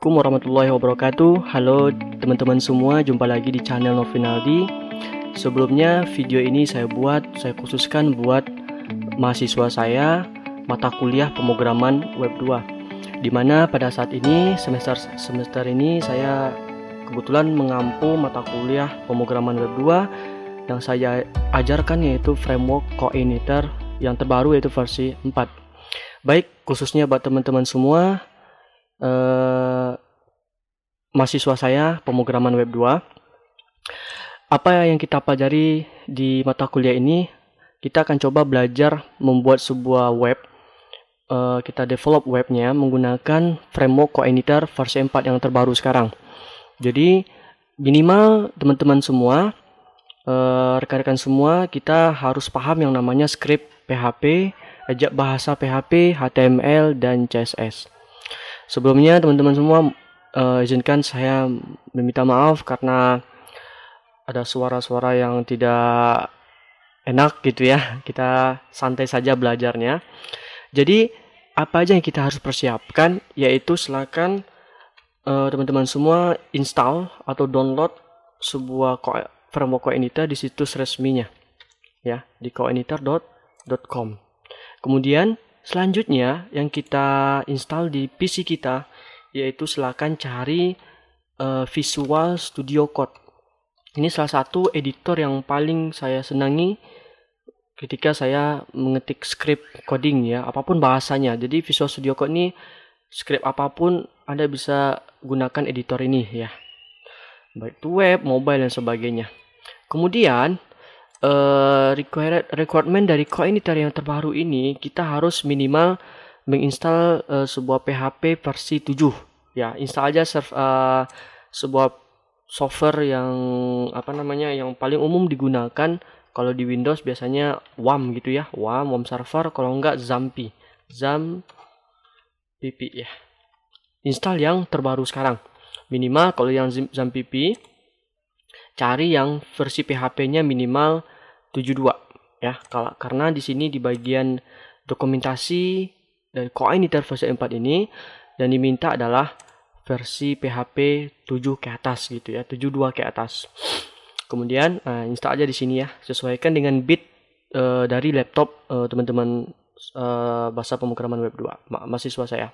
Assalamualaikum warahmatullahi wabarakatuh. Halo teman-teman semua, jumpa lagi di channel Novinaldi. Sebelumnya video ini saya khususkan buat mahasiswa saya mata kuliah pemrograman web 2. Dimana pada saat ini semester ini saya kebetulan mengampu mata kuliah pemrograman web 2 yang saya ajarkan, yaitu framework coordinator yang terbaru, yaitu versi 4. Baik, khususnya buat teman-teman semua mahasiswa saya pemrograman web 2, apa yang kita pelajari di mata kuliah ini? Kita akan coba belajar membuat sebuah web. Kita develop webnya menggunakan framework coordinator versi 4 yang terbaru sekarang. Jadi minimal teman-teman semua, rekan-rekan semua, kita harus paham yang namanya script PHP, bahasa PHP, HTML, dan CSS. Sebelumnya teman-teman semua, izinkan saya meminta maaf karena ada suara-suara yang tidak enak gitu ya. Kita santai saja belajarnya. Jadi apa aja yang kita harus persiapkan, yaitu silakan teman-teman semua install atau download sebuah framework coordinator di situs resminya ya, di coordinator.com. Kemudian selanjutnya yang kita install di PC kita, yaitu silakan cari Visual Studio Code. Ini salah satu editor yang paling saya senangi ketika saya mengetik script coding ya, apapun bahasanya. Jadi Visual Studio Code ini script apapun Anda bisa gunakan editor ini ya, baik itu web, mobile, dan sebagainya. Kemudian requirement dari coordinator yang terbaru ini, kita harus minimal menginstal sebuah PHP versi 7 ya. Install aja sebuah software yang yang paling umum digunakan. Kalau di Windows biasanya WAM gitu ya, WAM server, kalau enggak XAMPP ya. Install yang terbaru sekarang. Minimal kalau yang XAMPP, cari yang versi PHP-nya minimal 7.2 ya. Karena di sini di bagian dokumentasi dari coordinator versi 4 ini yang diminta adalah versi PHP 7 ke atas gitu ya, 7.2 ke atas. Kemudian install aja di sini ya, sesuaikan dengan bit dari laptop teman-teman bahasa pemrograman web 2 mahasiswa saya.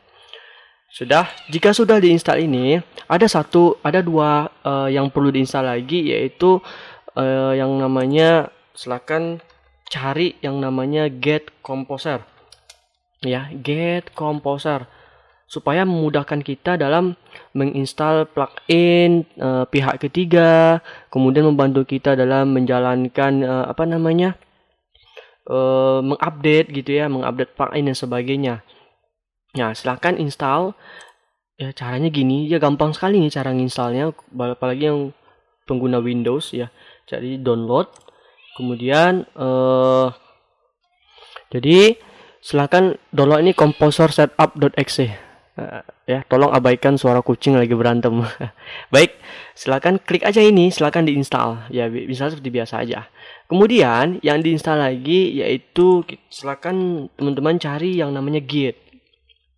Jika sudah diinstal ini, ada dua yang perlu diinstal lagi, yaitu yang namanya, silakan cari yang namanya Get Composer ya, Get Composer, supaya memudahkan kita dalam menginstal plugin pihak ketiga, kemudian membantu kita dalam menjalankan mengupdate gitu ya, mengupdate plugin dan sebagainya. Nah, silahkan install ya. Caranya gini ya, gampang sekali nih cara nginstalnya, apalagi yang pengguna Windows ya. Jadi download, kemudian jadi silahkan download ini composer setup.exe ya. Tolong abaikan suara kucing lagi berantem. Baik, silahkan klik aja ini, silahkan diinstal ya, bisa seperti biasa aja. Kemudian yang diinstal lagi, yaitu silahkan teman-teman cari yang namanya Git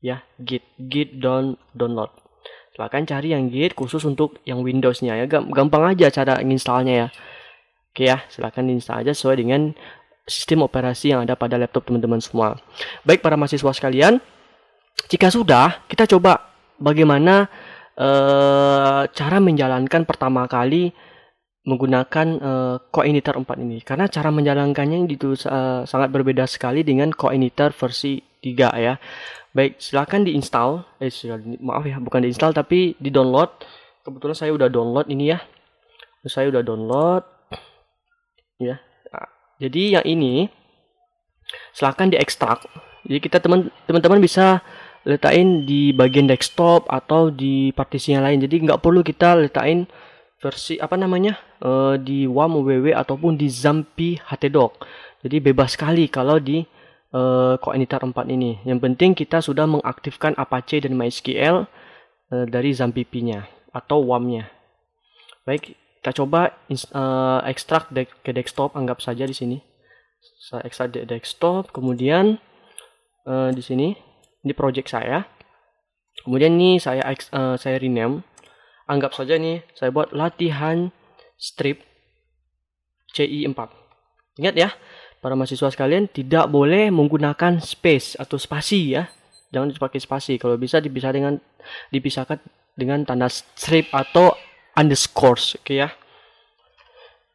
ya, Git download. Silahkan cari yang Git khusus untuk yang Windows-nya ya. Gampang aja cara nginstalnya ya. Oke ya, silahkan diinstal aja sesuai dengan sistem operasi yang ada pada laptop teman-teman semua. Baik para mahasiswa sekalian, jika sudah, kita coba bagaimana cara menjalankan pertama kali menggunakan coordinator 4 ini. Karena cara menjalankannya itu sangat berbeda sekali dengan coordinator versi 3 ya. Baik, silahkan diinstal. Maaf ya, bukan diinstal tapi di-download. Kebetulan saya udah download ini ya. Saya udah download ya. Nah, jadi yang ini silahkan diekstrak. Jadi kita teman-teman bisa letakin di bagian desktop atau di partisi yang lain. Jadi nggak perlu kita letakin versi di WAM, WW ataupun di XAMPP htdoc. Jadi bebas sekali kalau di coordinator 4 ini. Yang penting kita sudah mengaktifkan Apache dan MySQL dari XAMPP-nya atau WAM-nya. Baik, kita coba ekstrak ke desktop, anggap saja di sini. Saya ekstrak di desktop, kemudian di sini di project saya. Kemudian ini saya rename. Anggap saja nih saya buat latihan strip CI4. Ingat ya, para mahasiswa sekalian tidak boleh menggunakan space atau spasi ya. Jangan dipakai spasi. Kalau bisa dipisahkan dengan tanda strip atau underscores, oke ya.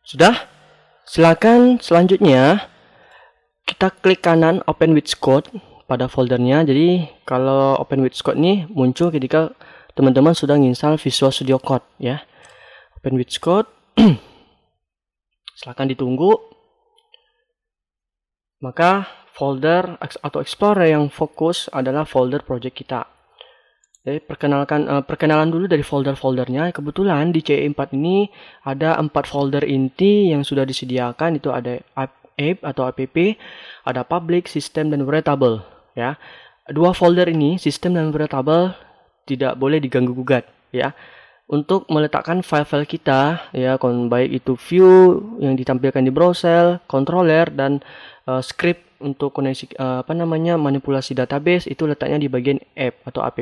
Sudah? Silakan selanjutnya kita klik kanan Open with Code pada foldernya. Jadi kalau Open with Code ini muncul ketika teman-teman sudah menginstal Visual Studio Code ya. Open with Code. Silakan ditunggu. Maka folder atau explorer yang fokus adalah folder project kita. Jadi perkenalan dulu dari folder-foldernya. Kebetulan di CE4 ini ada 4 folder inti yang sudah disediakan. Itu ada app atau app, ada public, system, dan variable ya. 2 folder ini, system dan variable, tidak boleh diganggu gugat ya. Untuk meletakkan file-file kita ya, baik itu view yang ditampilkan di browser, controller, dan script untuk koneksi manipulasi database, itu letaknya di bagian app atau app.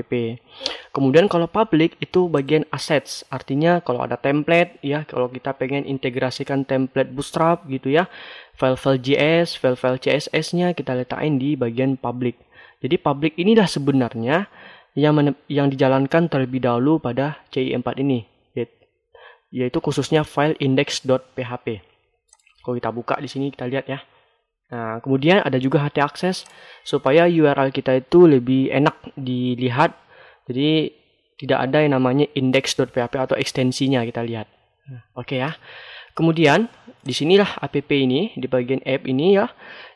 Kemudian kalau public itu bagian assets, artinya kalau ada template ya, kalau kita pengen integrasikan template Bootstrap gitu ya, file-file JS, file-file CSS-nya kita letakkan di bagian public. Jadi public inilah sebenarnya yang dijalankan terlebih dahulu pada CI4 ini, yaitu khususnya file index.php. Kalau kita buka di sini kita lihat ya. Nah, kemudian ada juga htaccess supaya URL kita itu lebih enak dilihat. Jadi tidak ada yang namanya index.php atau ekstensinya, kita lihat. Oke ya. Kemudian di sinilah app ini, di bagian app ini ya,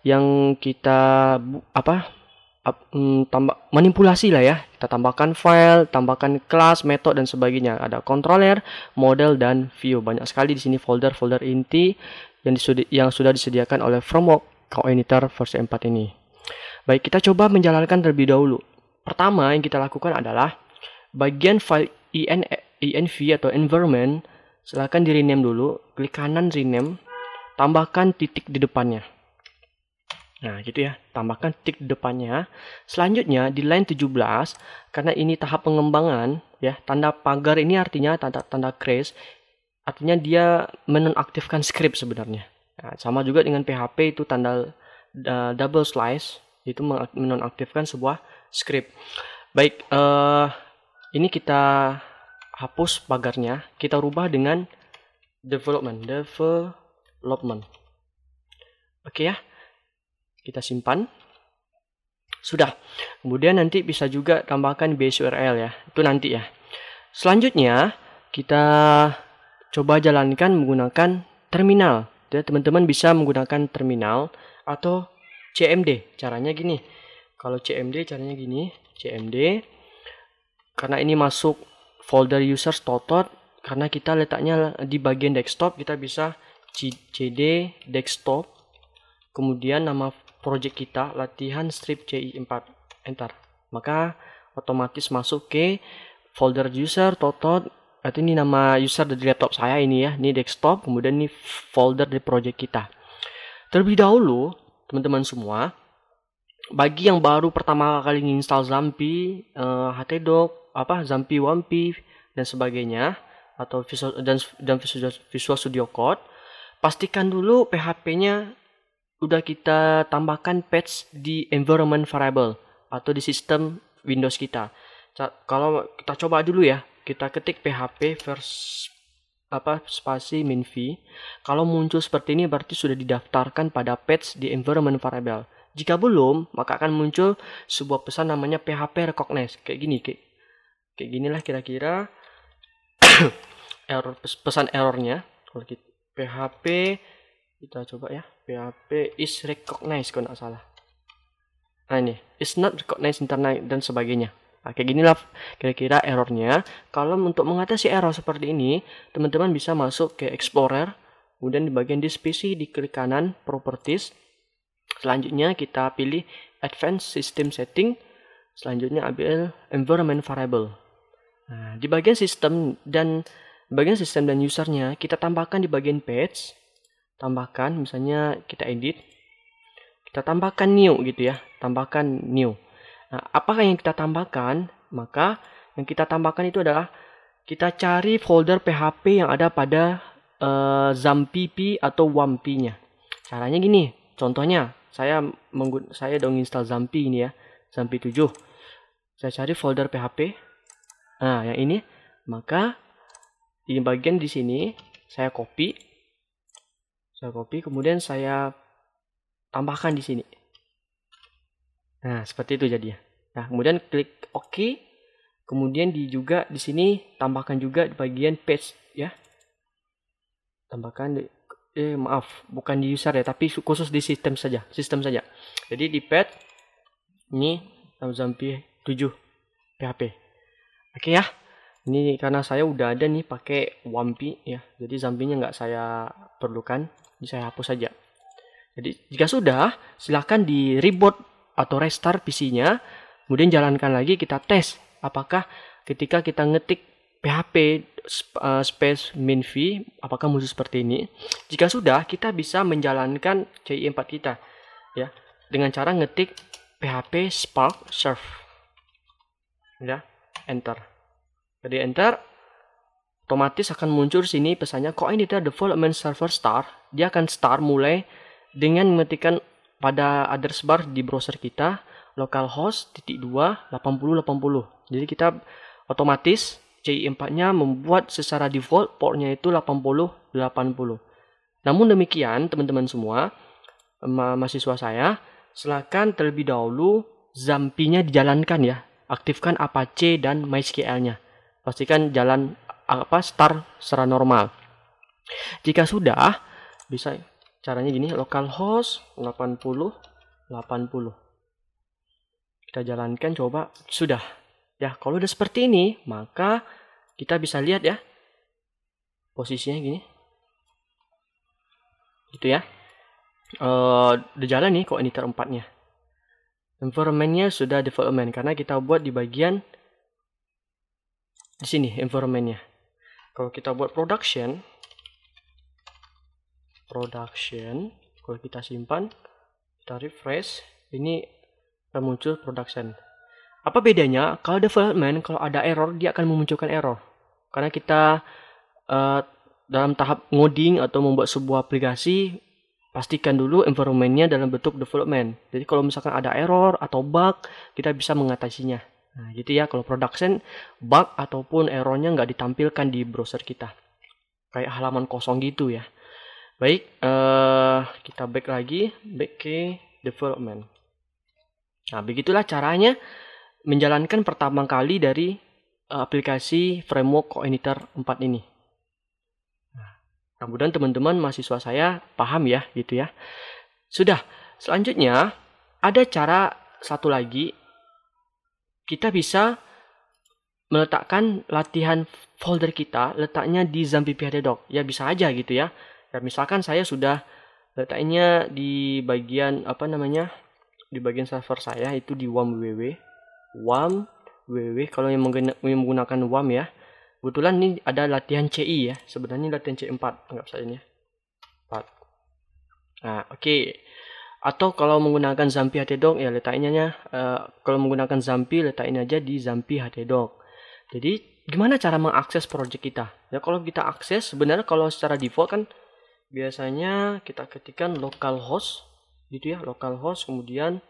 yang kita manipulasi lah ya. Kita tambahkan file, tambahkan kelas, metode, dan sebagainya. Ada controller, model, dan view. Banyak sekali di sini folder-folder inti yang sudah disediakan oleh framework Coordinator versi 4 ini. Baik, kita coba menjalankan terlebih dahulu. Pertama yang kita lakukan adalah bagian file env atau environment, silahkan di rename dulu. Klik kanan rename, tambahkan titik di depannya. Nah, gitu ya, tambahkan titik di depannya. Selanjutnya di line 17, karena ini tahap pengembangan ya, tanda pagar ini artinya tanda crash, artinya dia menonaktifkan script sebenarnya. Nah, sama juga dengan PHP itu tanda double slice, itu menonaktifkan sebuah script. Baik, ini kita hapus pagarnya, kita rubah dengan development. Oke ya. Kita simpan. Sudah. Kemudian nanti bisa juga tambahkan base URL ya. Itu nanti ya. Selanjutnya kita coba jalankan menggunakan terminal. Ya, teman-teman bisa menggunakan terminal atau CMD. Caranya gini. Kalau CMD caranya gini. CMD. Karena ini masuk folder users totot. Karena kita letaknya di bagian desktop, kita bisa cd desktop. Kemudian nama project kita latihan strip CI4, enter. Maka otomatis masuk ke folder user totot. Atau ini nama user dari laptop saya ini ya, ini desktop, kemudian ini folder dari project kita. Terlebih dahulu teman-teman semua, bagi yang baru pertama kali menginstal Zampi, htdoc, Zampi Wampi dan sebagainya, atau Visual Studio Code, pastikan dulu PHP-nya udah kita tambahkan patch di environment variable atau di sistem Windows kita. Kalau kita coba dulu ya, kita ketik php spasi minv. Kalau muncul seperti ini berarti sudah didaftarkan pada patch di environment variable. Jika belum, maka akan muncul sebuah pesan namanya php recognize. Kayak gini, kayak ginilah kira-kira pesan errornya. Kalau php kita coba ya, PHP is recognized kalau nggak salah. Nah ini, is not recognized internet dan sebagainya. Nah, kayak ginilah kira-kira errornya. Kalau untuk mengatasi error seperti ini, teman-teman bisa masuk ke Explorer, kemudian di bagian This PC diklik kanan Properties. Selanjutnya kita pilih Advanced System Setting. Selanjutnya ambil Environment Variable. Nah, di bagian sistem dan usernya kita tambahkan di bagian Page. Tambahkan, misalnya kita edit, kita tambahkan new gitu ya, tambahkan new. Nah, apakah yang kita tambahkan? Maka yang kita tambahkan itu adalah kita cari folder PHP yang ada pada Zampp atau Wamp-nya. Caranya gini, contohnya saya dong install Zampp ini ya, Zampp 7. Saya cari folder PHP. Nah, yang ini. Maka di bagian di sini saya copy, kemudian saya tambahkan di sini. Nah, seperti itu jadinya. Nah, kemudian klik OK. Kemudian juga di sini tambahkan juga di bagian page ya. Tambahkan maaf, bukan di user ya, tapi khusus di sistem saja. Jadi di page ini Zampp 7 PHP. Oke ya. Ini karena saya udah ada nih pakai Wamp ya. Jadi Zampp-nya nggak saya perlukan. Ini saya hapus saja. Jadi jika sudah, silahkan di reboot atau restart PC-nya. Kemudian jalankan lagi, kita tes apakah ketika kita ngetik PHP space minv apakah muncul seperti ini. Jika sudah, kita bisa menjalankan CI4 kita ya dengan cara ngetik PHP Spark Serve ya, enter. Jadi enter, otomatis akan muncul sini pesannya coordinator development server start. Dia akan start mulai dengan mengetikkan pada address bar di browser kita localhost /2 8080. Jadi kita otomatis CI4-nya membuat secara default portnya itu 8080. Namun demikian teman-teman semua, mahasiswa saya, silakan terlebih dahulu Zampp-nya dijalankan ya. Aktifkan Apache dan MySQL-nya. Pastikan jalan start secara normal. Jika sudah, bisa caranya gini, localhost 8080. Kita jalankan, coba, sudah. Ya, kalau udah seperti ini, maka kita bisa lihat ya, posisinya gini. Gitu ya. Udah jalan nih coordinator 4-nya. Environment-nya sudah development, karena kita buat di bagian di sini environment-nya. Kalau kita buat production, kalau kita simpan, kita refresh, ini akan muncul production. Apa bedanya? Kalau development, kalau ada error, dia akan memunculkan error. Karena kita dalam tahap ngoding atau membuat sebuah aplikasi, pastikan dulu environment-nya dalam bentuk development. Jadi kalau misalkan ada error atau bug, kita bisa mengatasinya. Nah, gitu ya. Kalau production, bug ataupun errornya nggak ditampilkan di browser kita. Kayak halaman kosong gitu ya. Baik, kita back ke development. Nah, begitulah caranya menjalankan pertama kali dari aplikasi framework coordinator 4 ini. Nah, kemudian teman-teman mahasiswa saya paham ya, gitu ya. Sudah, selanjutnya ada cara satu lagi. Kita bisa meletakkan latihan folder kita, letaknya di zampp.htdoc. Ya bisa aja gitu ya. Ya misalkan saya sudah letaknya di bagian di bagian server saya itu di wamp.ww. Kalau yang menggunakan WAMP ya. Kebetulan ini ada latihan CI ya. Sebenarnya latihan C4, anggap saja ini. 4. Nah, oke. Atau kalau menggunakan zampp.htdoc ya letaknya kalau menggunakan Zampp letakin aja di zampp.htdoc. Jadi gimana cara mengakses project kita? Ya kalau kita akses sebenarnya kalau secara default kan biasanya kita ketikkan localhost gitu ya, localhost kemudian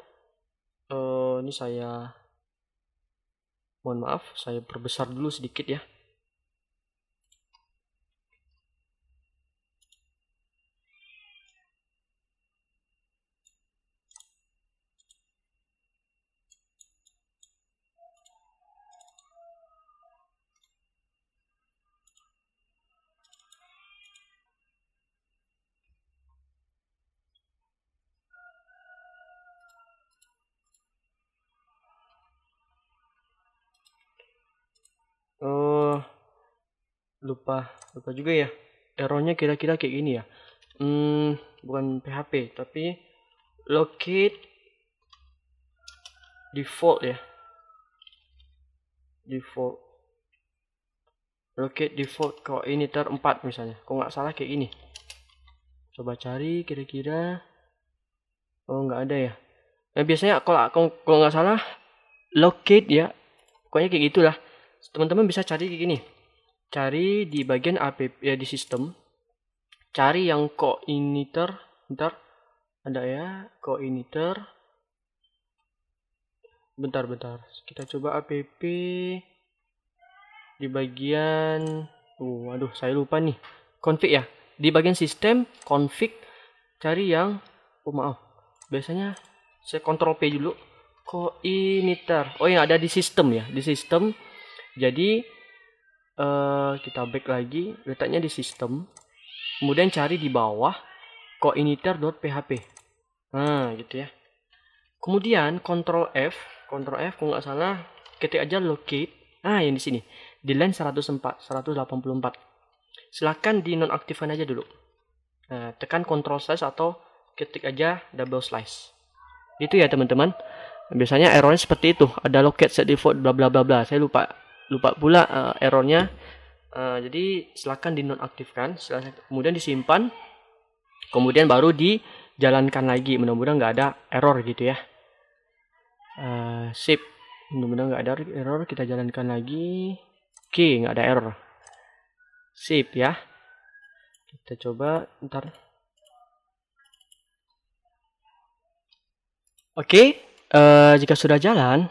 ini saya mohon maaf, saya perbesar dulu sedikit ya. Lupa juga ya. Errornya kira-kira kayak gini ya. Bukan PHP tapi locate default ya. Locate default coordinator 4 misalnya. Kalau nggak salah kayak gini. Coba cari kira-kira. Oh nggak ada ya. Nah biasanya kalau nggak salah locate ya. Pokoknya kayak gitulah. Teman-teman bisa cari kayak gini. Cari di bagian app ya, di sistem. Cari yang coiniter. Bentar. Ada ya, coiniter. Bentar. Kita coba app di bagian aduh, saya lupa nih. Config ya. Di bagian sistem, config, cari yang maaf. Biasanya saya Ctrl P dulu. Coiniter. Oh, yang ada di sistem ya, di sistem. Jadi kita back lagi, letaknya di sistem. Kemudian cari di bawah coiniter.php. Nah, gitu ya. Kemudian Ctrl F kalau nggak salah, ketik aja locate. Yang di sini di line 184. Silahkan dinonaktifkan aja dulu. Nah, tekan Ctrl slash atau ketik aja double slash. Itu ya teman-teman. Biasanya errornya seperti itu. Ada locate set default bla bla bla bla. Saya lupa pula errornya. Jadi silahkan dinonaktifkan. Kemudian disimpan. Kemudian baru dijalankan lagi. Mudah-mudahan nggak ada error gitu ya. Sip. Mudah-mudahan nggak ada error. Kita jalankan lagi. Oke, nggak ada error. Sip ya. Kita coba ntar. Oke, jika sudah jalan,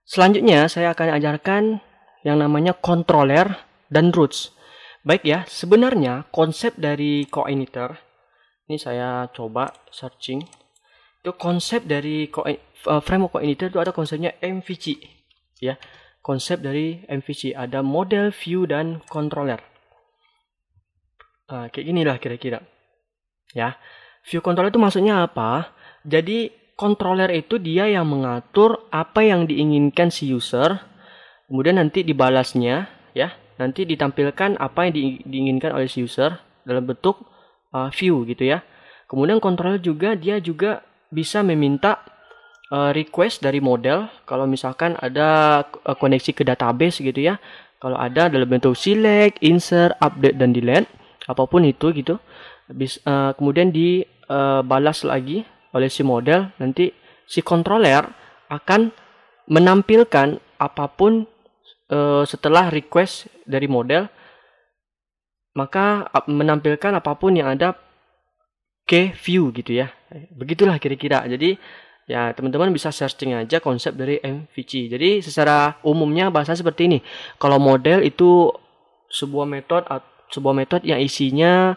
selanjutnya saya akan ajarkan yang namanya controller dan roots. Baik ya, sebenarnya konsep dari coiniter, ini saya coba searching. Itu konsep dari framework coiniter itu ada konsepnya MVC ya. Konsep dari MVC ada model, view, dan controller. Kayak inilah kira-kira ya. View controller itu maksudnya apa? Jadi controller itu dia yang mengatur apa yang diinginkan si user, kemudian nanti dibalasnya ya, nanti ditampilkan apa yang diinginkan oleh si user dalam bentuk view gitu ya. Kemudian controller juga dia juga bisa meminta request dari model kalau misalkan ada koneksi ke database gitu ya. Kalau ada dalam bentuk select, insert, update, dan delete, apapun itu gitu. Kemudian dibalas lagi oleh si model, nanti si controller akan menampilkan apapun setelah request dari model, maka menampilkan apapun yang ada ke view gitu ya. Begitulah kira-kira. Jadi ya teman-teman bisa searching aja konsep dari MVC. Jadi secara umumnya bahasa seperti ini. Kalau model itu sebuah metode yang isinya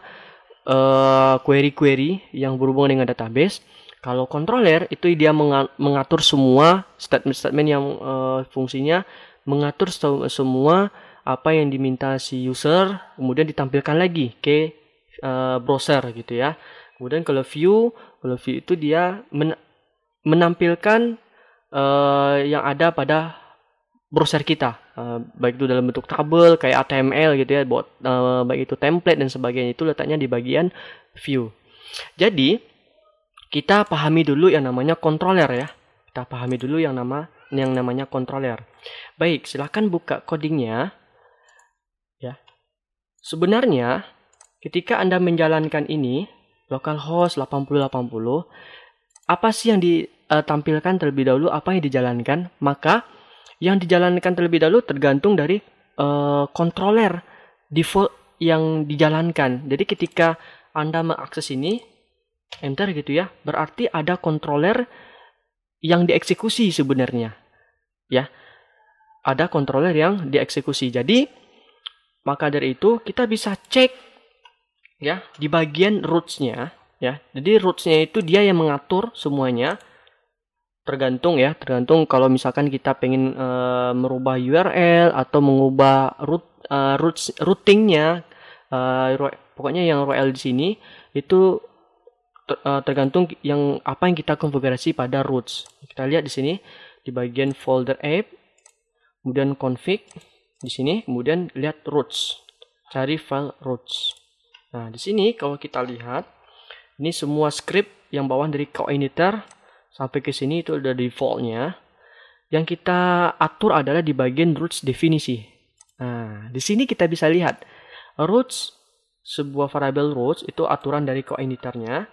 query-query yang berhubungan dengan database. Kalau controller itu dia mengatur semua statement-statement yang fungsinya mengatur semua apa yang diminta si user, kemudian ditampilkan lagi ke browser gitu ya. Kemudian kalau view itu dia menampilkan yang ada pada browser kita, baik itu dalam bentuk tabel kayak HTML gitu ya, baik itu template dan sebagainya, itu letaknya di bagian view. Jadi kita pahami dulu yang namanya controller ya. Kita pahami dulu yang namanya controller. Baik, silahkan buka codingnya. Ya. Sebenarnya ketika Anda menjalankan ini localhost 8080, apa sih yang ditampilkan terlebih dahulu, apa yang dijalankan? Maka yang dijalankan terlebih dahulu tergantung dari controller default yang dijalankan. Jadi ketika Anda mengakses ini enter gitu ya, berarti ada controller yang dieksekusi sebenarnya ya, ada controller yang dieksekusi. Jadi maka dari itu kita bisa cek ya di bagian rootsnya ya. Jadi rootsnya itu dia yang mengatur semuanya, tergantung kalau misalkan kita pengen merubah URL atau mengubah routingnya, pokoknya yang URL di sini itu tergantung apa yang kita konfigurasi pada roots. Kita lihat di sini di bagian folder app, kemudian config di sini, kemudian lihat roots, cari file roots. Nah di sini kalau kita lihat ini semua script yang bawah dari coiniter sampai ke sini itu udah defaultnya. Yang kita atur adalah di bagian roots definisi. Nah di sini kita bisa lihat roots, sebuah variable roots itu aturan dari coiniternya.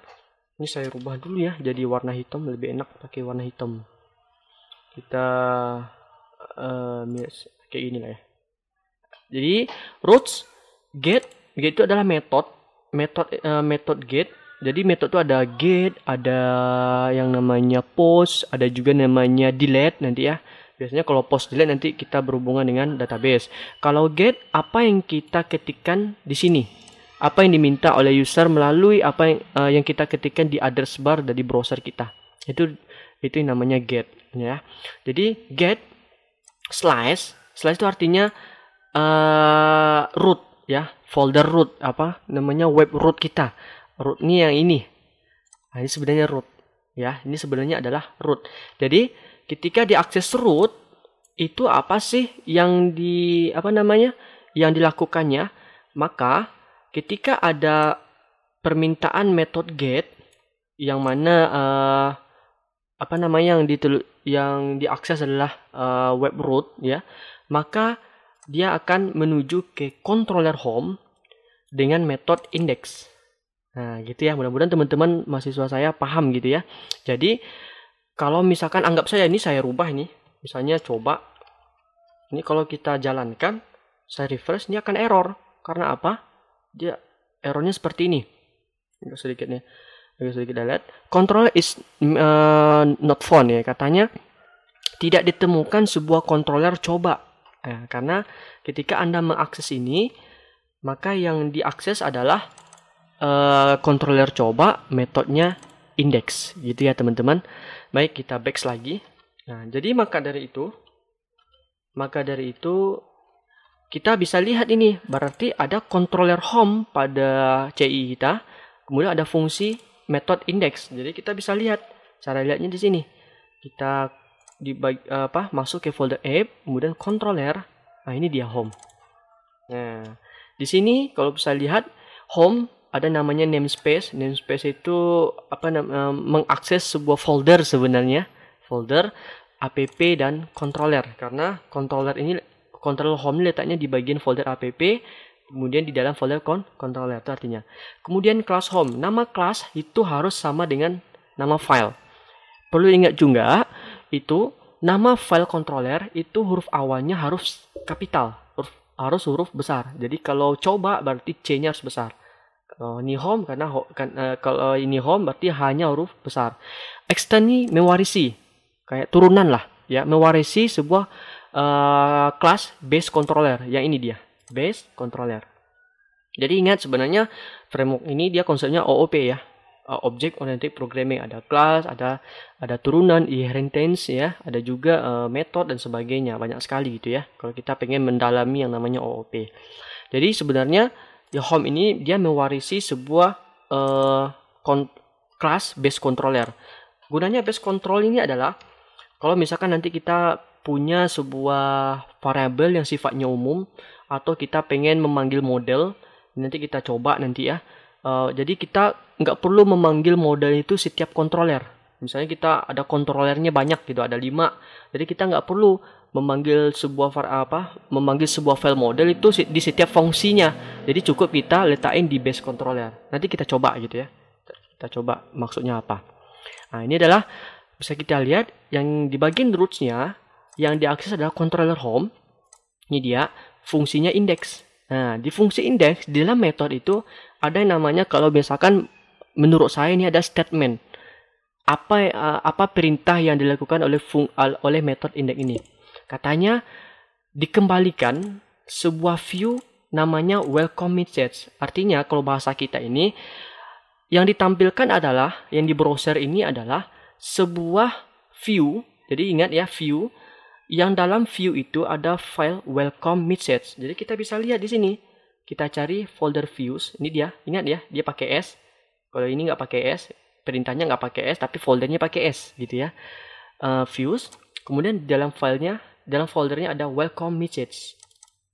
Ini saya rubah dulu ya jadi warna hitam, lebih enak pakai warna hitam. Kita kayak gini lah ya. Jadi roots, get itu adalah metode get. Jadi metode itu ada get, ada yang namanya post, ada juga namanya delete nanti ya. Biasanya kalau post delete nanti kita berhubungan dengan database. Kalau get, apa yang kita ketikkan di sini, apa yang diminta oleh user melalui apa yang kita ketikkan di address bar dari browser kita. Itu yang namanya get ya. Jadi get slash itu artinya root ya, folder root, apa namanya, web root kita. Root ini yang ini. Nah, ini sebenarnya root ya. Ini sebenarnya adalah root. Jadi ketika diakses root, itu apa sih yang yang dilakukannya? Maka ketika ada permintaan metode get yang mana yang diakses adalah web root ya, maka dia akan menuju ke controller home dengan metode index. Nah, gitu ya. Mudah-mudahan teman-teman mahasiswa saya paham gitu ya. Jadi, kalau misalkan anggap saya ini saya rubah ini. Misalnya coba ini kalau kita jalankan, saya refresh, ini akan error. Karena apa? Dia errornya seperti ini. Agak sedikit delete. Controller is not found ya. Katanya tidak ditemukan sebuah controller coba. Nah, karena ketika Anda mengakses ini, maka yang diakses adalah controller coba, metodenya index, gitu ya teman-teman. Baik, kita back lagi. Nah, jadi maka dari itu kita bisa lihat ini, berarti ada controller home pada CI kita, kemudian ada fungsi method index. Jadi kita bisa lihat, cara lihatnya di sini. Kita masuk ke folder app, kemudian controller. Nah, ini dia home. Nah, di sini kalau bisa lihat home ada namanya namespace. Namespace itu mengakses sebuah folder sebenarnya, folder app dan controller. Karena controller home ini letaknya di bagian folder app, kemudian di dalam folder controller itu artinya. Kemudian class home, nama class itu harus sama dengan nama file. Perlu ingat juga, itu nama file controller itu huruf awalnya harus kapital, harus huruf besar. Jadi kalau coba berarti C-nya harus besar. Kalau ini home kalau ini home berarti hanya huruf besar. Extend ini mewarisi, kayak turunan lah ya, mewarisi sebuah kelas base controller. Yang ini dia, base controller. Jadi ingat, sebenarnya framework ini dia konsepnya OOP ya. Object Oriented Programming, ada kelas, ada turunan, inheritance ya, ada juga method dan sebagainya, banyak sekali gitu ya. Kalau kita pengen mendalami yang namanya OOP. Jadi sebenarnya ya home ini dia mewarisi sebuah class base controller. Gunanya base control ini adalah kalau misalkan nanti kita punya sebuah variabel yang sifatnya umum, atau kita pengen memanggil model, nanti kita coba nanti ya. Jadi kita nggak perlu memanggil model itu setiap controller. Misalnya kita ada controllernya banyak gitu, ada 5. Jadi kita nggak perlu memanggil sebuah file model itu di setiap fungsinya. Jadi cukup kita letakin di base controller. Nanti kita coba gitu ya. Kita coba maksudnya apa. Nah, ini adalah bisa kita lihat yang di bagian roots-nya yang diakses adalah controller home. Ini dia fungsinya index. Nah, di fungsi index di dalam metode itu ada yang namanya, kalau misalkan menurut saya ini ada statement. Apa perintah yang dilakukan oleh metode index ini? Katanya dikembalikan sebuah view namanya welcome message. Artinya kalau bahasa kita ini yang ditampilkan adalah, yang di browser ini adalah sebuah view. Jadi ingat ya, view. Yang dalam view itu ada file welcome message. Jadi kita bisa lihat di sini. Kita cari folder views. Ini dia. Ingat ya, dia pakai S. Kalau ini nggak pakai S, perintahnya nggak pakai S, tapi foldernya pakai S, gitu ya. Views. Kemudian dalam foldernya ada welcome message.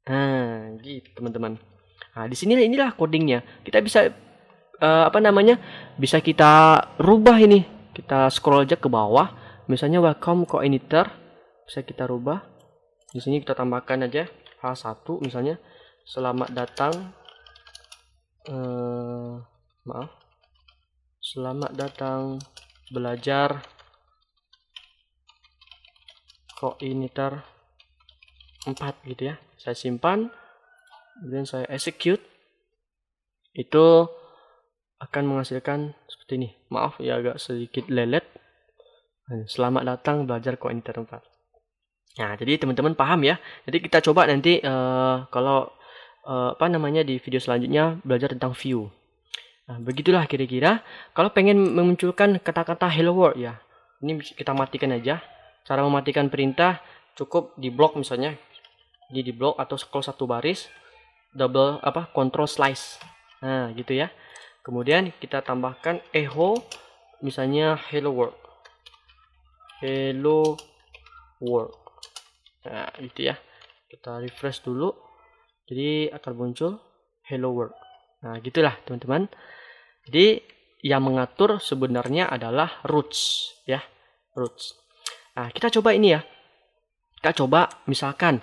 Nah, gitu teman-teman. Nah, di sini inilah codingnya. Kita bisa bisa kita rubah ini. Kita scroll aja ke bawah. Misalnya welcome coordinator. Bisa kita rubah. Di sini kita tambahkan aja H1 misalnya. Selamat datang. Selamat datang belajar koordinator 4 gitu ya. Saya simpan, kemudian saya execute. Itu akan menghasilkan seperti ini. Maaf ya agak sedikit lelet. Selamat datang belajar koordinator 4. Nah, jadi teman-teman paham ya. Jadi kita coba nanti kalau di video selanjutnya belajar tentang view. Nah, begitulah kira-kira. Kalau pengen memunculkan kata-kata hello world ya, ini kita matikan aja. Cara mematikan perintah cukup di blok misalnya. Ini di blok atau scroll satu baris, double control slice. Nah, gitu ya. Kemudian kita tambahkan echo misalnya hello world. Hello world. Nah, gitu ya. Kita refresh dulu. Jadi akan muncul hello world. Nah, gitulah teman-teman. Jadi yang mengatur sebenarnya adalah roots ya, roots. Nah, kita coba ini ya. Kita coba misalkan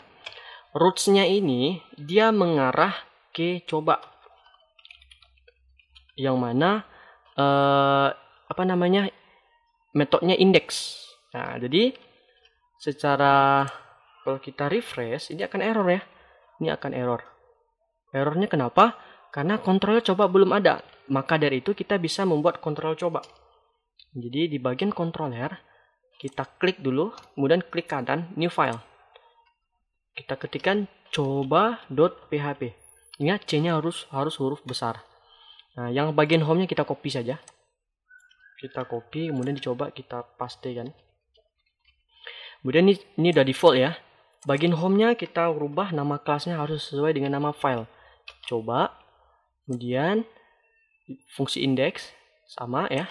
roots-nya ini dia mengarah ke coba yang mana metodenya indeks. Nah, jadi secara kalau kita refresh ini akan error ya. Ini akan error. Errornya kenapa? Karena kontrol coba belum ada. Maka dari itu kita bisa membuat kontrol coba. Jadi di bagian controller kita klik dulu, kemudian klik kanan new file. Kita ketikkan coba.php. Ingat C-nya harus huruf besar. Nah, yang bagian home-nya kita copy saja. Kita copy, kemudian dicoba kita pastekan. Kemudian ini udah default ya. Bagian home-nya kita rubah nama kelasnya harus sesuai dengan nama file. Coba. Kemudian fungsi indeks sama ya.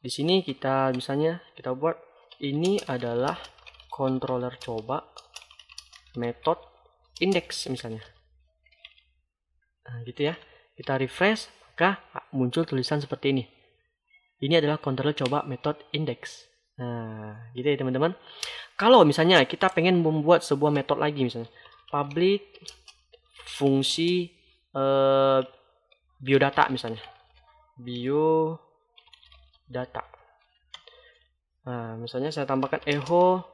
Di sini kita misalnya kita buat ini adalah controller coba method index misalnya. Nah, gitu ya. Kita refresh, maka muncul tulisan seperti ini. Ini adalah controller coba method index. Nah, gitu ya teman-teman. Kalau misalnya kita pengen membuat sebuah metode lagi misalnya public fungsi biodata misalnya. Biodata. Nah, misalnya saya tambahkan echo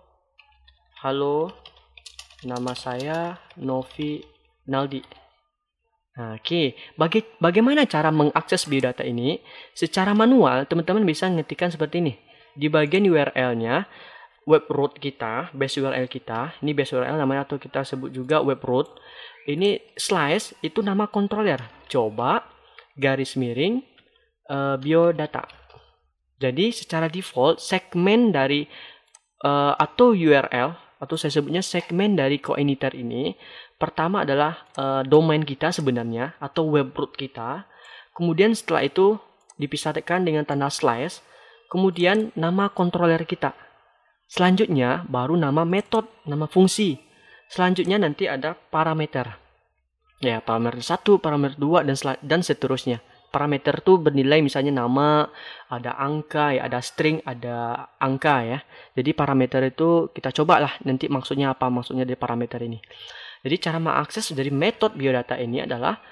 halo nama saya Novi Naldi. Nah, oke. Bagaimana cara mengakses biodata ini? Secara manual, teman-teman bisa ngetikkan seperti ini. Di bagian URL-nya, web root kita, base URL kita, ini base URL namanya atau kita sebut juga web root. Ini slice itu nama controller. Coba garis miring biodata. Jadi secara default segmen dari atau URL atau saya sebutnya segmen dari coordinator ini pertama adalah domain kita sebenarnya atau web root kita. Kemudian setelah itu dipisahkan dengan tanda slash. Kemudian nama controller kita. Selanjutnya baru nama metode, nama fungsi. Selanjutnya nanti ada parameter. Ya, parameter 1, parameter 2 dan seterusnya. Parameter itu bernilai misalnya nama, ada angka ya, ada string, ada angka ya. Jadi parameter itu kita cobalah nanti maksudnya apa maksudnya dari parameter ini. Jadi cara mengakses dari metode biodata ini adalah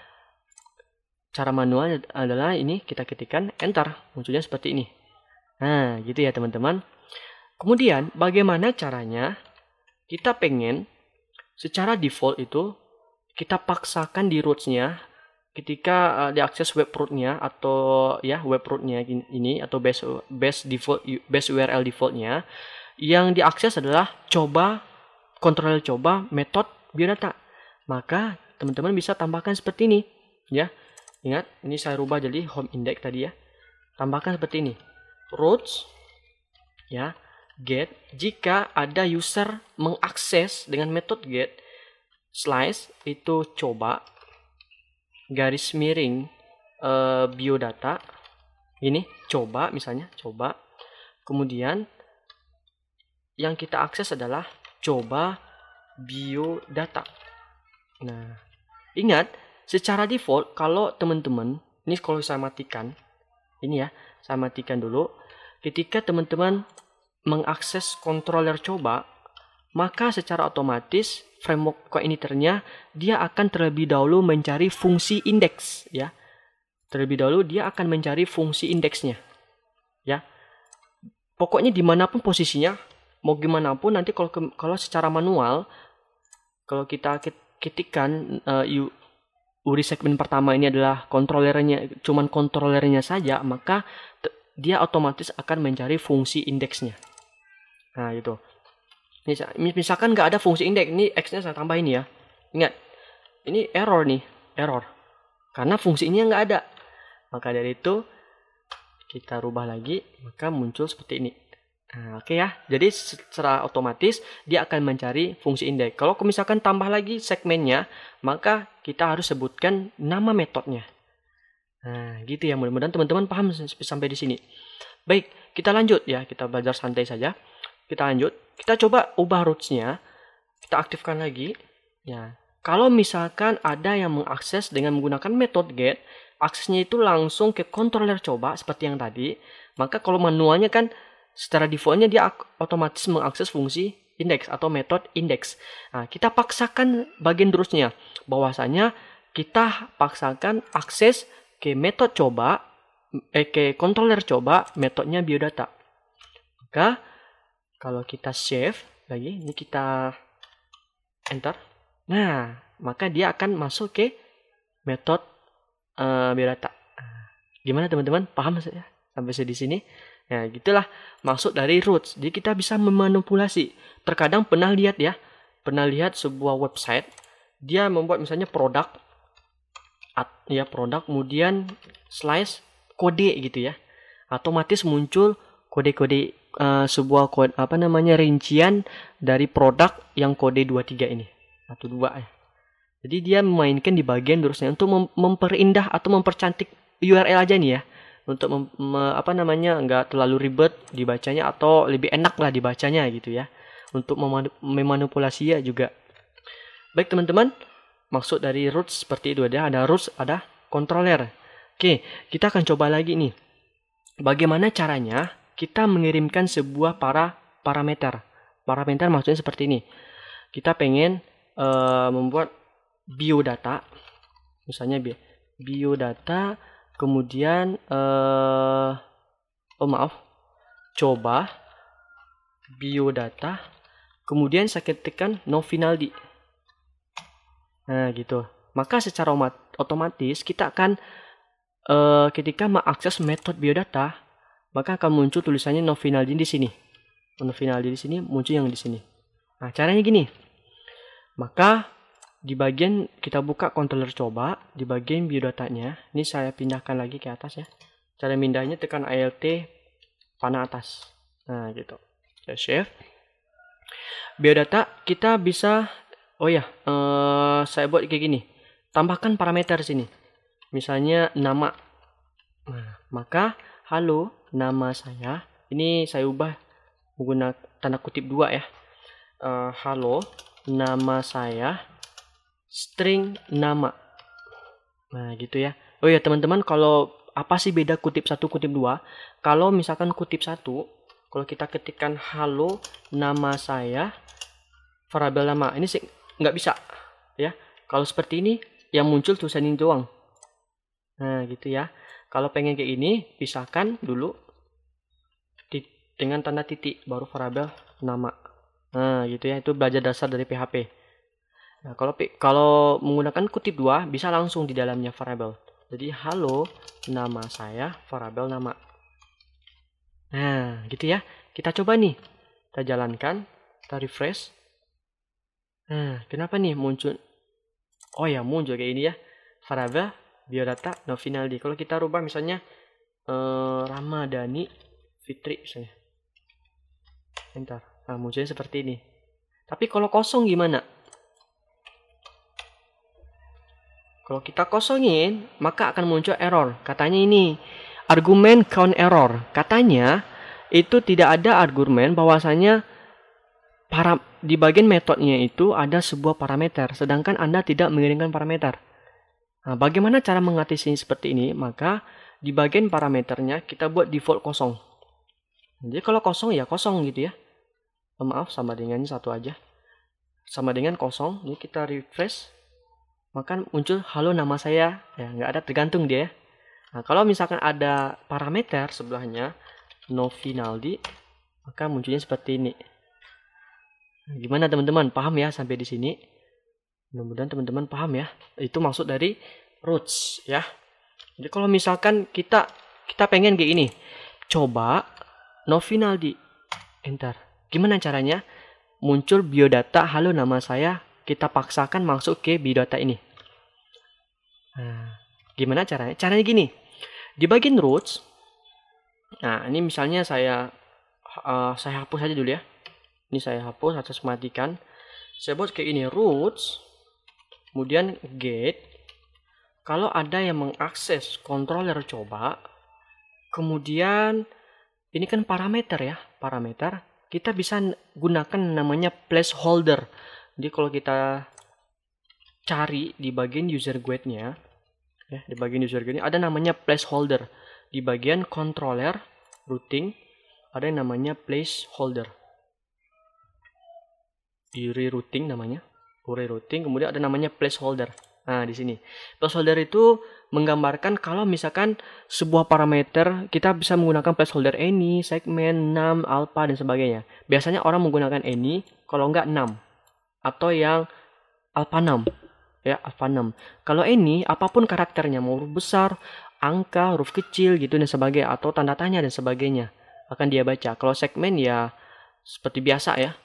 cara manual adalah ini kita ketikkan enter, munculnya seperti ini. Nah, gitu ya teman-teman. Kemudian bagaimana caranya kita pengen secara default itu kita paksakan di roots-nya ketika diakses web root-nya atau ya web root-nya ini atau base URL default-nya yang diakses adalah coba controller coba metode biodata. Maka teman-teman bisa tambahkan seperti ini ya. Ingat, ini saya rubah jadi home index tadi ya. Tambahkan seperti ini. Roots ya, get jika ada user mengakses dengan metode get slice itu coba garis miring biodata ini coba misalnya coba kemudian yang kita akses adalah coba biodata. Nah, ingat secara default kalau teman-teman ini kalau saya matikan ini ya, saya matikan dulu. Ketika teman-teman mengakses controller coba, maka secara otomatis framework coordinator-nya dia akan terlebih dahulu mencari fungsi indeks ya. Terlebih dahulu dia akan mencari fungsi indeksnya. Ya. Pokoknya dimanapun posisinya, mau gimana pun nanti kalau secara manual kalau kita ketikkan URI segmen pertama ini adalah cuman kontrolernya saja, maka dia otomatis akan mencari fungsi indeksnya. Nah, gitu. Misalkan nggak ada fungsi indeks, ini X-nya saya tambah ini ya. Ingat, ini error. Karena fungsinya nggak ada. Maka dari itu, kita rubah lagi, maka muncul seperti ini. Nah, oke ya. Jadi secara otomatis dia akan mencari fungsi indeks. Kalau misalkan tambah lagi segmennya, maka kita harus sebutkan nama metodenya. Nah, gitu ya. Mudah-mudahan teman-teman paham sampai di sini. Baik, kita lanjut ya. Kita belajar santai saja. Kita lanjut. Kita coba ubah roots-nya. Kita aktifkan lagi. Ya. Kalau misalkan ada yang mengakses dengan menggunakan metode get, aksesnya itu langsung ke controller coba seperti yang tadi. Maka kalau manualnya kan secara defaultnya dia otomatis mengakses fungsi index atau metode index. Nah, kita paksakan bagian terusnya. Bahwasanya kita paksakan akses ke metode coba, ke controller coba, metodenya biodata. Maka kalau kita save lagi, ini kita enter. Nah, maka dia akan masuk ke metode biodata. Gimana teman-teman? Paham ya sampai di sini? Nah, gitulah maksud dari roots. Jadi kita bisa memanipulasi. Terkadang pernah lihat sebuah website, dia membuat misalnya produk, kemudian slice kode gitu ya. Otomatis muncul kode-kode sebuah kode rincian dari produk yang kode 23 ini atau 2 ya. Jadi dia memainkan di bagian terusnya untuk memperindah atau mempercantik URL aja nih ya. Untuk nggak terlalu ribet dibacanya atau lebih enak lah dibacanya gitu ya. Untuk memanipulasi ya juga. Baik teman-teman, maksud dari roots seperti itu ada roots, ada controller. Oke, kita akan coba lagi nih. Bagaimana caranya kita mengirimkan sebuah parameter. Parameter maksudnya seperti ini. Kita pengen membuat biodata, misalnya biodata, kemudian coba biodata, kemudian saya ketikkan no finaldi. Nah gitu. Maka secara otomatis kita akan ketika mengakses metode biodata, maka akan muncul tulisannya no finaldi di sini. No finaldi di sini, muncul yang di sini. Nah caranya gini. Maka di bagian kita buka controller coba, di bagian biodatanya, ini saya pindahkan lagi ke atas ya. Cara pindahnya tekan Alt panah atas. Nah, gitu. Saya save. Biodata kita bisa saya buat kayak gini. Tambahkan parameter sini. Misalnya nama. Nah, maka halo nama saya. Ini saya ubah menggunakan tanda kutip 2 ya. Halo nama saya string nama. Nah gitu ya. Oh ya teman-teman, kalau apa sih beda kutip 1 kutip 2? Kalau misalkan kutip 1, kalau kita ketikkan halo nama saya variabel nama, ini sih nggak bisa ya. Kalau seperti ini yang muncul tulisan ini doang. Nah gitu ya. Kalau pengen kayak ini, pisahkan dulu dengan tanda titik baru variabel nama. Nah gitu ya, itu belajar dasar dari PHP. Nah, kalau menggunakan kutip 2 bisa langsung di dalamnya variabel. Jadi halo nama saya variabel nama. Nah gitu ya. Kita coba nih, kita jalankan, kita refresh. Nah kenapa nih muncul? Oh ya, muncul kayak ini ya, variabel biodata no finaldi. Kalau kita rubah misalnya Ramadhani Fitri misalnya, enter. Nah, munculnya seperti ini. Tapi kalau kosong gimana? Kalau kita kosongin, maka akan muncul error. Katanya ini, argumen count error. Katanya, itu tidak ada argumen bahwasanya di bagian metodenya itu ada sebuah parameter. Sedangkan Anda tidak mengirimkan parameter. Nah, bagaimana cara mengatasi seperti ini? Maka, di bagian parameternya, kita buat default kosong. Jadi kalau kosong ya kosong gitu ya. Maaf, sama dengan satu aja. Sama dengan kosong. Ini kita refresh. Maka muncul halo nama saya. Ya, nggak ada, tergantung dia. Nah, kalau misalkan ada parameter sebelahnya, no finaldi, maka munculnya seperti ini. Nah, gimana teman-teman? Paham ya sampai di sini? Mudah-mudahan teman-teman paham ya. Itu maksud dari roots ya. Jadi kalau misalkan kita pengen kayak ini, coba Novinaldi, enter. Gimana caranya? Muncul biodata, halo nama saya, kita paksakan masuk ke biodata ini. Nah, gimana caranya? Caranya gini, di bagian roots, nah ini misalnya saya hapus aja dulu ya. Ini saya hapus atau matikan. Saya buat kayak ini, roots, kemudian get. Kalau ada yang mengakses controller coba, kemudian ini kan parameter ya, parameter. Kita bisa gunakan namanya placeholder. Jadi kalau kita cari di bagian user guide-nya, ya, di bagian user guide-nya ada namanya placeholder. Di bagian controller routing ada yang namanya placeholder. Di rerouting namanya, rerouting. Kemudian ada namanya placeholder. Nah, di sini placeholder itu menggambarkan kalau misalkan sebuah parameter kita bisa menggunakan placeholder any, segmen, num, alpha dan sebagainya. Biasanya orang menggunakan any, kalau enggak num atau yang alpha num. Ya, alpha num. Kalau any, apapun karakternya, mau huruf besar, angka, huruf kecil gitu dan sebagainya, atau tanda tanya dan sebagainya akan dia baca. Kalau segmen ya seperti biasa ya.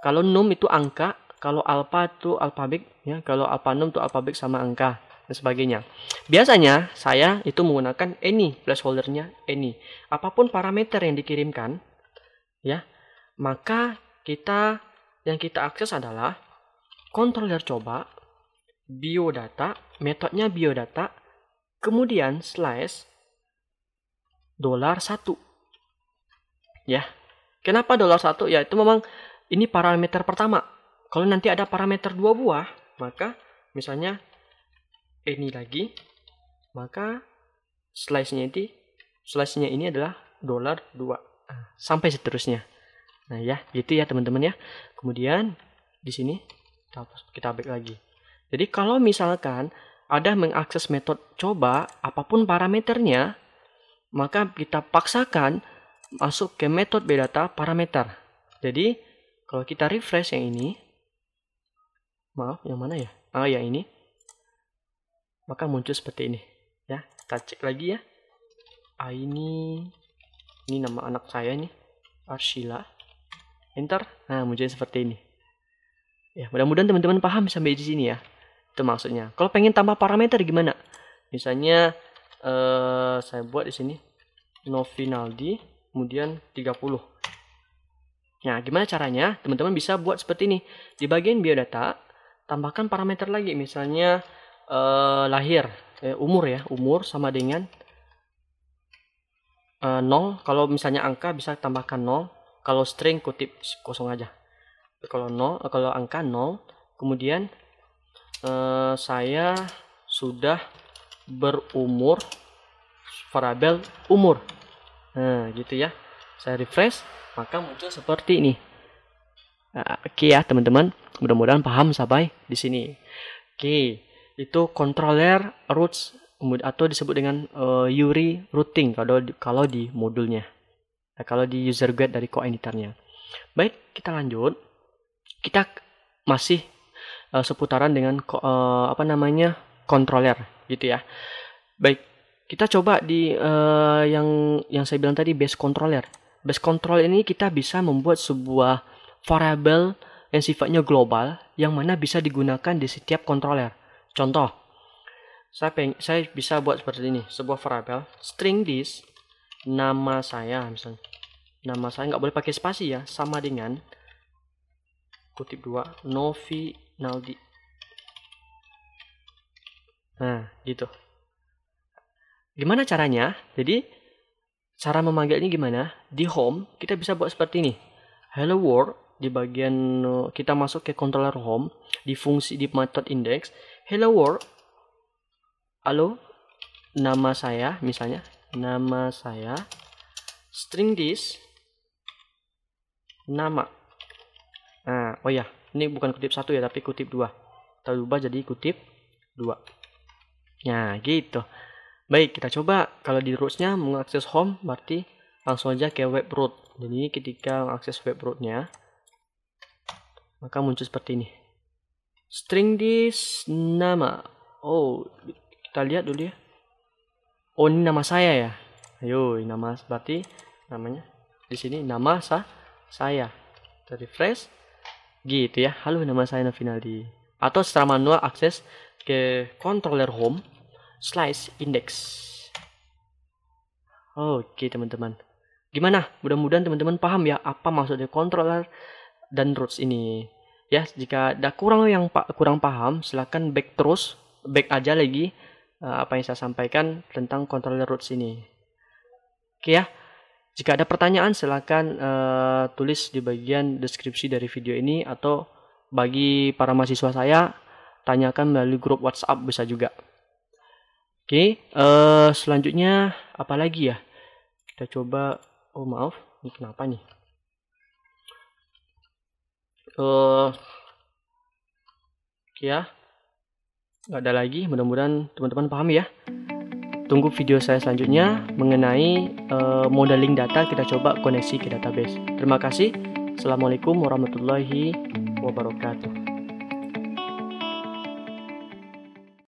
Kalau num itu angka, kalau alpha itu alfabet ya, kalau alpha num itu alfabet sama angka dan sebagainya. Biasanya saya itu menggunakan any, placeholdernya any. Apapun parameter yang dikirimkan ya, maka yang kita akses adalah controller coba, biodata, metodenya biodata, kemudian slash $1 ya. Kenapa $1? Ya itu memang ini parameter pertama. Kalau nanti ada parameter 2 buah, maka misalnya ini lagi, maka slash-nya ini adalah $2 sampai seterusnya. Nah ya, gitu ya teman-teman ya. Kemudian di sini kita back lagi. Jadi kalau misalkan ada mengakses metode coba apapun parameternya, maka kita paksakan masuk ke metode biodata parameter. Jadi kalau kita refresh yang ini, maaf yang mana ya? Yang ini, maka muncul seperti ini ya. Kita cek lagi ya. Ini nama anak saya nih, Arshila. Enter. Nah, muncul seperti ini. Ya, mudah-mudahan teman-teman paham sampai di sini ya. Itu maksudnya. Kalau pengen tambah parameter gimana? Misalnya saya buat di sini Novinaldi kemudian 30. Nah, gimana caranya? Teman-teman bisa buat seperti ini. Di bagian biodata tambahkan parameter lagi, misalnya lahir, umur ya, umur sama dengan 0. Kalau misalnya angka bisa tambahkan 0. Kalau string kutip kosong aja. Kalau angka 0, kemudian saya sudah berumur, variabel umur. Nah, gitu ya. Saya refresh, maka muncul seperti ini. Oke ya, teman-teman. Mudah-mudahan paham sampai di sini. Oke, itu controller roots atau disebut dengan URI routing kalau di modulnya. Nah, kalau di user guide dari co-editornya. Baik, kita lanjut. Kita masih seputaran dengan controller gitu ya. Baik, kita coba di yang saya bilang tadi, base controller. Base controller ini kita bisa membuat sebuah variabel yang sifatnya global yang mana bisa digunakan di setiap controller. Contoh, saya bisa buat seperti ini, sebuah variabel string this, nama saya misalnya. Nama saya nggak boleh pakai spasi ya, sama dengan kutip 2 Novinaldi. Nah, gitu. Gimana caranya? Jadi cara memanggilnya gimana? Di home kita bisa buat seperti ini. Hello world, di bagian kita masuk ke controller home, di fungsi di method index, hello world. Halo, nama saya misalnya, nama saya string this nama. Nah, oh ya, ini bukan kutip 1 ya, tapi kutip 2. Kita ubah jadi kutip 2. Nah, gitu. Baik, kita coba. Kalau di roots-nya mengakses home, berarti langsung aja ke web root. Jadi ketika mengakses web root-nya, maka muncul seperti ini. String this nama. Oh, kita lihat dulu ya. Oh, ini nama saya ya. Ayo, nama berarti namanya di sini nama saya. Kita refresh. Gitu ya. Halo, nama saya Novinaldi. Atau secara manual akses ke controller home / index. Oke, teman-teman. Gimana? Mudah-mudahan teman-teman paham ya apa maksudnya controller dan roots ini. Ya, jika ada kurang paham, silahkan back aja lagi apa yang saya sampaikan tentang controller roots ini. Oke ya. Jika ada pertanyaan, silahkan tulis di bagian deskripsi dari video ini, atau bagi para mahasiswa saya, tanyakan melalui grup WhatsApp bisa juga. Oke, selanjutnya apa lagi ya? Kita coba. Oh maaf, ini kenapa nih? Ya, nggak ada lagi. Mudah-mudahan teman-teman paham ya. Tunggu video saya selanjutnya mengenai modeling data. Kita coba koneksi ke database. Terima kasih. Assalamualaikum warahmatullahi wabarakatuh.